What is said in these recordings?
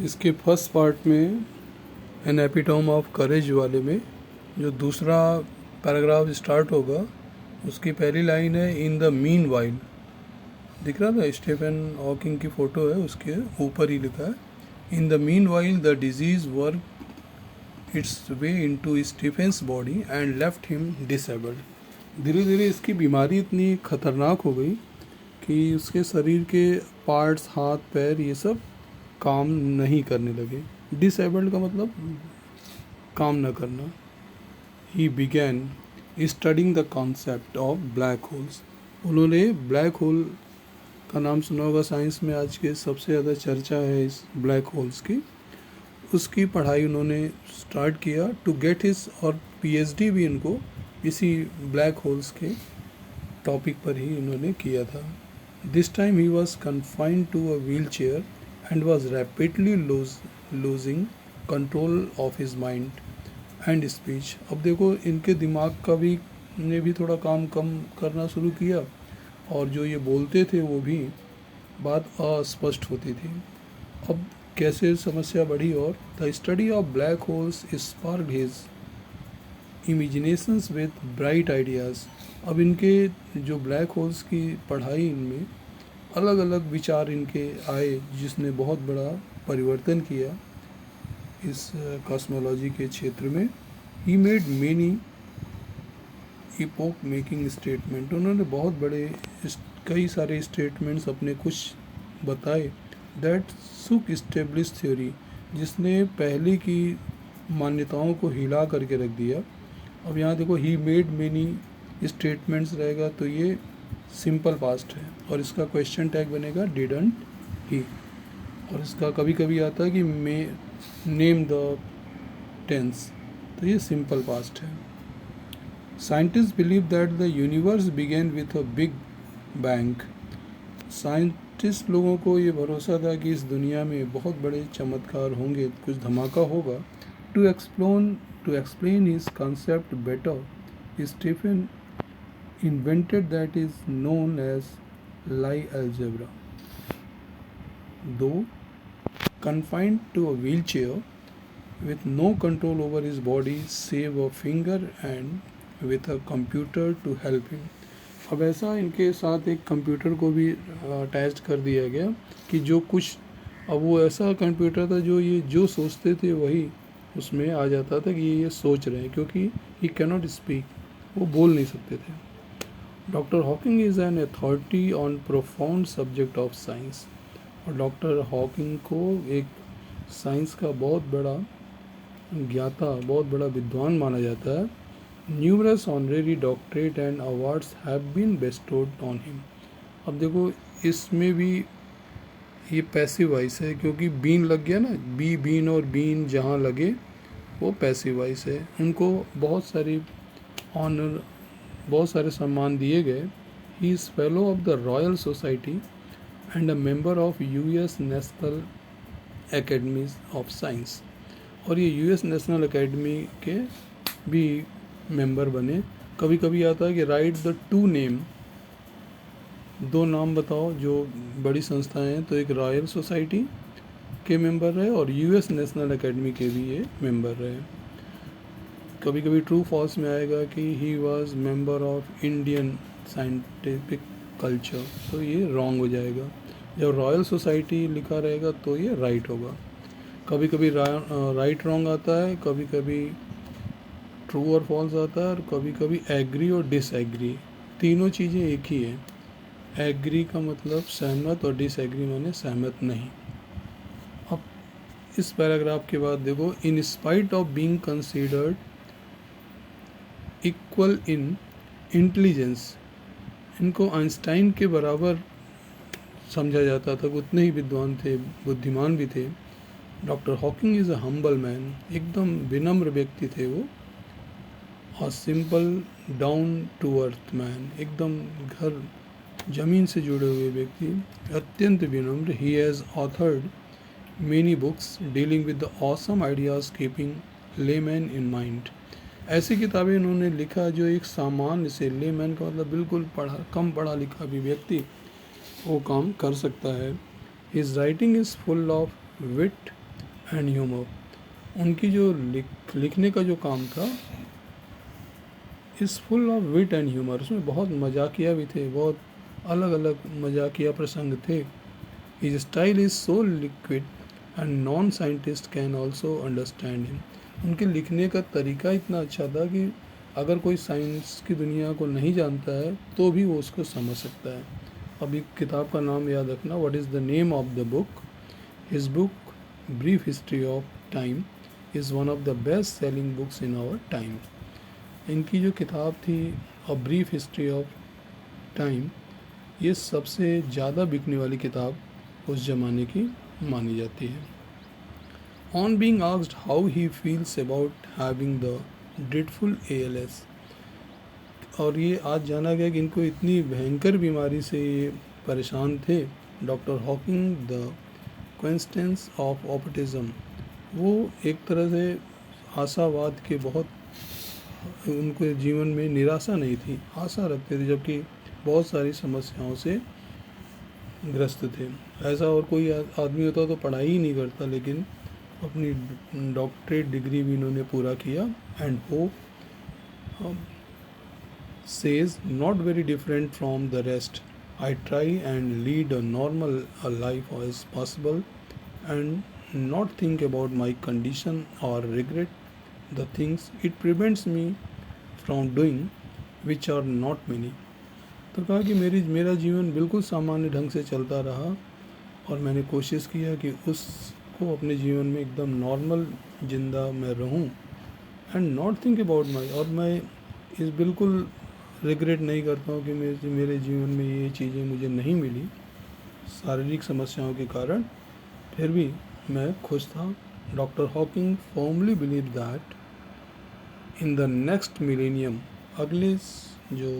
इसके first part में N epitome of courage वाले में जो दूसरा पैराग्राफ स्टार्ट होगा उसकी पहली लाइन है इन द मीन वाइल। दिख रहा था स्टीफन हॉकिंग की फ़ोटो है, उसके ऊपर ही लिखा है in the mean while the disease work its way into Stephen's body and left him disabled. धीरे धीरे इसकी बीमारी इतनी खतरनाक हो गई कि उसके शरीर के पार्ट्स, हाथ पैर, ये सब काम नहीं करने लगे। डिसेबल्ड का मतलब काम न करना। He began studying the concept of black holes. उन्होंने ब्लैक होल का नाम सुना होगा, साइंस में आज के सबसे ज़्यादा चर्चा है इस ब्लैक होल्स की। उसकी पढ़ाई उन्होंने स्टार्ट किया टू गेट हिज, और पीएचडी भी इनको इसी ब्लैक होल्स के टॉपिक पर ही इन्होंने किया था। This time he was confined to a wheel chair and was rapidly losing control of his mind and speech. अब देखो इनके दिमाग का भी ने भी थोड़ा काम कम करना शुरू किया, और जो ये बोलते थे वो भी बात अस्पष्ट होती थी। अब कैसे समस्या बढ़ी, और the study of black holes sparked his imaginations with bright ideas. अब इनके जो ब्लैक होल्स की पढ़ाई, इनमें अलग अलग विचार इनके आए जिसने बहुत बड़ा परिवर्तन किया इस कॉस्मोलॉजी के क्षेत्र में। He made many epoch making statement. उन्होंने बहुत बड़े कई सारे स्टेटमेंट्स अपने कुछ बताए। दैट सुक स्टेब्लिश थ्योरी, जिसने पहले की मान्यताओं को हिला करके रख दिया। अब यहाँ देखो ही मेड मेनी स्टेटमेंट्स रहेगा तो ये सिंपल पास्ट है, और इसका क्वेश्चन टैग बनेगा डिडंट ही। और इसका कभी कभी आता है कि मे नेम द टेंस, तो ये सिंपल पास्ट है। Scientist believe that the universe began with a big bang. Scientist लोगों को ये भरोसा था कि इस दुनिया में बहुत बड़े चमत्कार होंगे, कुछ धमाका होगा। To explain his concept better, Stephen invented that is known as Lie algebra. Though confined to a wheelchair with no control over his body save a finger and with a computer to help him. अब ऐसा इनके साथ एक computer को भी attach कर दिया गया कि जो कुछ, अब वो ऐसा कंप्यूटर था जो ये जो सोचते थे वही उसमें आ जाता था कि ये सोच रहे हैं, क्योंकि ही कैनॉट स्पीक, वो बोल नहीं सकते थे। Doctor Hawking is an authority on profound subject of science. और डॉक्टर हॉकिंग को एक साइंस का बहुत बड़ा ज्ञाता, बहुत बड़ा विद्वान माना जाता है। Numerous honorary doctorate and awards have been bestowed on him. अब देखो इसमें भी ये पैसिव वॉइस है, क्योंकि बीन लग गया ना, बी बीन और बीन जहाँ लगे वो पैसिव वॉइस है। उनको बहुत सारी ऑनर, बहुत सारे सम्मान दिए गए। He is fellow of the royal society and a member of US national academies of science. और ये यूएस नेशनल एकेडमी के भी मेंबर बने। कभी कभी आता है कि राइट द टू नेम, दो नाम बताओ जो बड़ी संस्थाएं हैं, तो एक रॉयल सोसाइटी के मेंबर रहे और यूएस नेशनल एकेडमी के भी ये मेंबर रहे। कभी कभी ट्रू फॉल्स में आएगा कि he was member of Indian scientific culture, तो ये रॉन्ग हो जाएगा। जब रॉयल सोसाइटी लिखा रहेगा तो ये राइट होगा। कभी कभी राइट रॉन्ग आता है, कभी कभी ट्रू और फॉल्स आता है, और कभी कभी एग्री और डिसएग्री, तीनों चीज़ें एक ही है। एग्री का मतलब सहमत और डिसएग्री माने सहमत नहीं। अब इस पैराग्राफ के बाद देखो, इन spite of being considered equal in intelligence, इनको आइंस्टाइन के बराबर समझा जाता था, उतने ही विद्वान थे, बुद्धिमान भी थे। Doctor Hawking is a humble man, एकदम विनम्र व्यक्ति थे वो। और simple down to earth man, एकदम घर ज़मीन से जुड़े हुए व्यक्ति, अत्यंत विनम्र। He has authored many books dealing with the awesome ideas keeping layman in mind. ऐसी किताबें उन्होंने लिखा जो एक सामान्य से, लेमैन का मतलब बिल्कुल कम पढ़ा लिखा भी व्यक्ति वो काम कर सकता है। His writing is full of wit and humour. उनकी जो लिखने का जो काम था is full of wit and humour. उसमें बहुत मजाकिया भी थे, बहुत अलग अलग मजाकिया प्रसंग थे। His style is so liquid and non scientist can also understand him. उनके लिखने का तरीका इतना अच्छा था कि अगर कोई साइंस की दुनिया को नहीं जानता है तो भी वो उसको समझ सकता है। अभी किताब का नाम याद रखना, what is the name of the book. His book brief history of time is one of the best selling books in our time. इनकी जो किताब थी a brief history of time, ये सबसे ज़्यादा बिकने वाली किताब उस ज़माने की मानी जाती है। On being asked how he feels about having the dreadful ALS, और ये आज जाना गया कि इनको इतनी भयंकर बीमारी से ये परेशान थे। डॉक्टर हॉकिंग द क्वेंस्टेंस ऑफ ऑप्टिज्म, वो एक तरह से आशावाद के बहुत, उनके जीवन में निराशा नहीं थी, आशा रखते थे, जबकि बहुत सारी समस्याओं से ग्रस्त थे। ऐसा और कोई आदमी होता तो पढ़ाई ही नहीं करता, लेकिन अपनी डॉक्टरेट डिग्री भी इन्होंने पूरा किया। And hope says not very different from the rest. I try and lead a normal life as possible and not think about my condition or regret the things it prevents me from doing, which are not many. तो कहा कि मेरा जीवन बिल्कुल सामान्य ढंग से चलता रहा और मैंने कोशिश किया कि उसको अपने जीवन में एकदम नॉर्मल जिंदा मैं रहूं and not think about my, और मैं इस बिल्कुल रिग्रेट नहीं करता हूँ कि मेरे जीवन में ये चीज़ें मुझे नहीं मिली शारीरिक समस्याओं के कारण, फिर भी मैं खुश था। Doctor Hawking formally believe that in the next millennium, अगले जो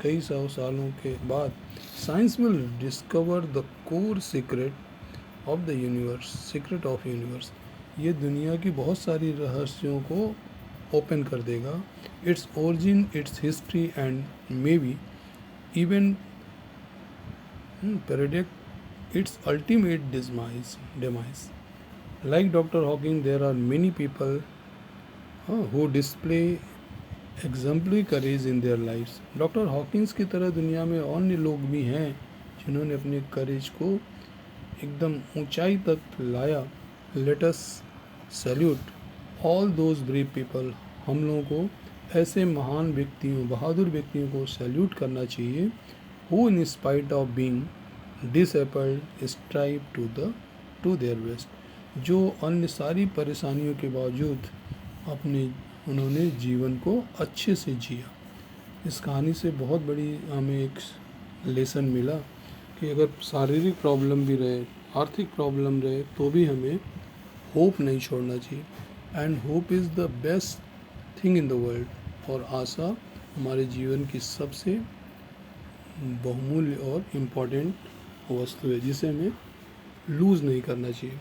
कई सौ सालों के बाद, science will discover the core secret of the universe, secret of universe. ये दुनिया की बहुत सारी रहस्यों को ओपन कर देगा। Its origin, it's history and may be even predict it's ultimate demise. Like Dr. Hawking, there are many people who display exemplary courage in their lives. Doctor Hawkins की तरह दुनिया में अन्य लोग भी हैं जिन्होंने अपने करेज को एकदम ऊंचाई तक लाया। Let us salute all those brave people. हम लोगों को ऐसे महान व्यक्तियों, बहादुर व्यक्तियों को सैल्यूट करना चाहिए। Who in spite of being disabled strive to their best, जो अन्य सारी परेशानियों के बावजूद उन्होंने जीवन को अच्छे से जिया। इस कहानी से बहुत बड़ी हमें एक लेसन मिला कि अगर शारीरिक प्रॉब्लम भी रहे, आर्थिक प्रॉब्लम रहे, तो भी हमें होप नहीं छोड़ना चाहिए। And hope is the best thing in the world. और आशा हमारे जीवन की सबसे बहुमूल्य और इम्पॉर्टेंट वस्तु है जिसे हमें लूज़ नहीं करना चाहिए।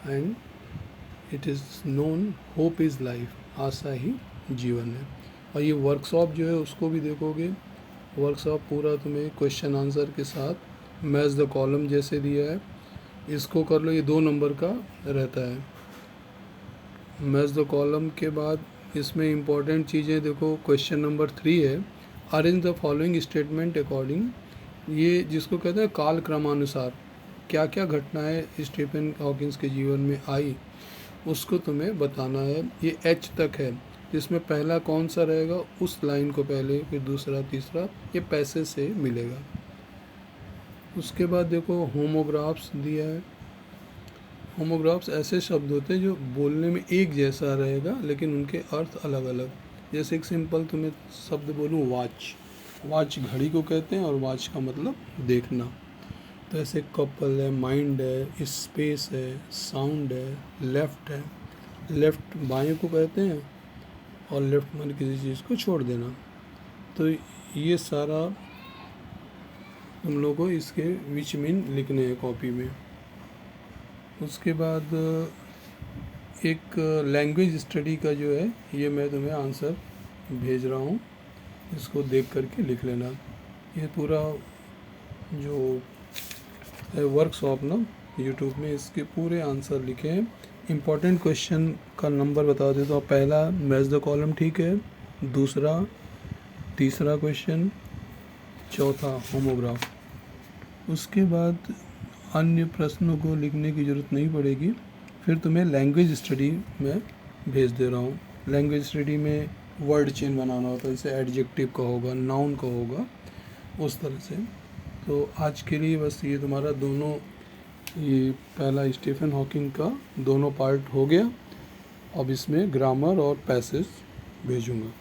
And it is known hope is life, आशा ही जीवन है। और ये वर्कशॉप जो है उसको भी देखोगे, वर्कशॉप पूरा तुम्हें क्वेश्चन आंसर के साथ मैच द कॉलम जैसे दिया है, इसको कर लो। ये 2 नंबर का रहता है। मैच द कॉलम के बाद इसमें इम्पॉर्टेंट चीज़ें देखो, क्वेश्चन नंबर 3 है, arrange the following statement according, ये जिसको कहते हैं काल क्रमानुसार, क्या क्या घटनाएं स्टीफन हॉकिंस के जीवन में आई उसको तुम्हें बताना है। ये H तक है, जिसमें पहला कौन सा रहेगा उस लाइन को पहले, फिर दूसरा, तीसरा, ये पैसे से मिलेगा। उसके बाद देखो होमोग्राफ्स दिया है। होमोग्राफ्स ऐसे शब्द होते हैं जो बोलने में एक जैसा रहेगा लेकिन उनके अर्थ अलग अलग। जैसे एक सिंपल तुम्हें शब्द बोलूँ वॉच, वॉच घड़ी को कहते हैं और वॉच का मतलब देखना। तो ऐसे कपल है, माइंड है, स्पेस है, साउंड है, लेफ़्ट है, लेफ़्ट बाएं को कहते हैं, और लेफ़्ट माने किसी चीज़ को छोड़ देना। तो ये सारा तुम लोग को इसके विच मीन लिखने हैं कॉपी में। उसके बाद एक लैंग्वेज स्टडी का जो है ये मैं तुम्हें आंसर भेज रहा हूँ, इसको देख करके लिख लेना। ये पूरा जो है वर्कशॉप ना यूट्यूब में इसके पूरे आंसर लिखे हैं। इम्पॉर्टेंट क्वेश्चन का नंबर बता देता हूँ। पहला मैच द कॉलम, ठीक है। दूसरा, तीसरा क्वेश्चन, चौथा होमोग्राफ। उसके बाद अन्य प्रश्नों को लिखने की ज़रूरत नहीं पड़ेगी। फिर तुम्हें लैंग्वेज स्टडी में भेज दे रहा हूँ। लैंग्वेज स्टडी में वर्ड चेन बनाना होता है, जैसे एडजेक्टिव का होगा, नाउन का होगा, उस तरह से। तो आज के लिए बस ये तुम्हारा दोनों, ये पहला स्टीफन हॉकिंग का दोनों पार्ट हो गया। अब इसमें ग्रामर और पैसेज भेजूँगा।